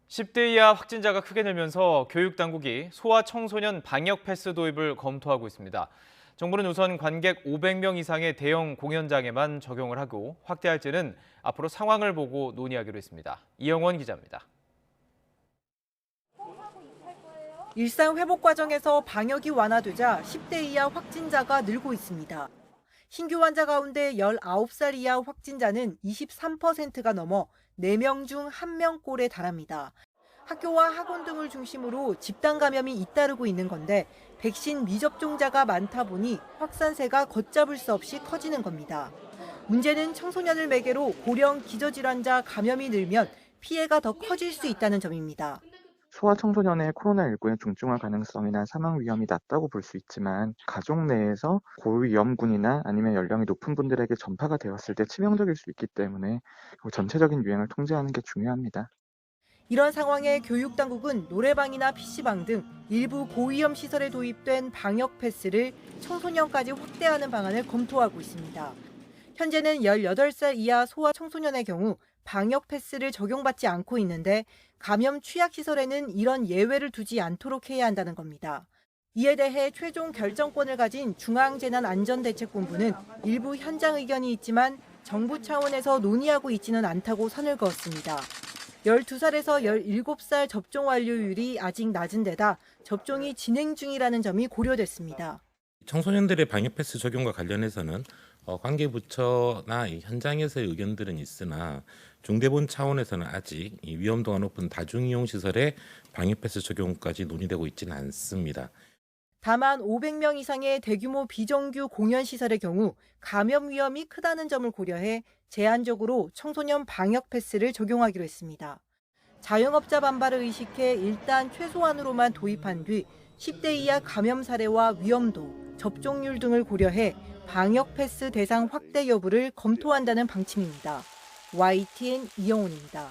10대 이하 확진자가 크게 늘면서 교육당국이 소아청소년 방역 패스 도입을 검토하고 있습니다. 정부는 우선 관객 500명 이상의 대형 공연장에만 적용을 하고 확대할지는 앞으로 상황을 보고 논의하기로 했습니다. 이영원 기자입니다. 일상 회복 과정에서 방역이 완화되자 10대 이하 확진자가 늘고 있습니다. 신규 환자 가운데 19살 이하 확진자는 23%가 넘어 4명 중 1명 꼴에 달합니다. 학교와 학원 등을 중심으로 집단 감염이 잇따르고 있는 건데 백신 미접종자가 많다 보니 확산세가 걷잡을 수 없이 커지는 겁니다. 문제는 청소년을 매개로 고령 기저질환자 감염이 늘면 피해가 더 커질 수 있다는 점입니다. 소아청소년의 코로나19의 중증화 가능성이나 사망 위험이 낮다고 볼 수 있지만 가족 내에서 고위험군이나 아니면 연령이 높은 분들에게 전파가 되었을 때 치명적일 수 있기 때문에 전체적인 유행을 통제하는 게 중요합니다. 이런 상황에 교육당국은 노래방이나 PC방 등 일부 고위험 시설에 도입된 방역 패스를 청소년까지 확대하는 방안을 검토하고 있습니다. 현재는 18살 이하 소아 청소년의 경우 방역 패스를 적용받지 않고 있는데 감염 취약 시설에는 이런 예외를 두지 않도록 해야 한다는 겁니다. 이에 대해 최종 결정권을 가진 중앙재난안전대책본부는 일부 현장 의견이 있지만 정부 차원에서 논의하고 있지는 않다고 선을 그었습니다. 12살에서 17살 접종 완료율이 아직 낮은 데다 접종이 진행 중이라는 점이 고려됐습니다. 청소년들의 방역 패스 적용과 관련해서는 관계부처나 이 현장에서의 의견들은 있으나 중대본 차원에서는 아직 이 위험도가 높은 다중이용시설의 방역 패스 적용까지 논의되고 있지는 않습니다. 다만 500명 이상의 대규모 비정규 공연 시설의 경우 감염 위험이 크다는 점을 고려해 제한적으로 청소년 방역 패스를 적용하기로 했습니다. 자영업자 반발을 의식해 일단 최소한으로만 도입한 뒤 10대 이하 감염 사례와 위험도, 접종률 등을 고려해 방역 패스 대상 확대 여부를 검토한다는 방침입니다. YTN 이영훈입니다.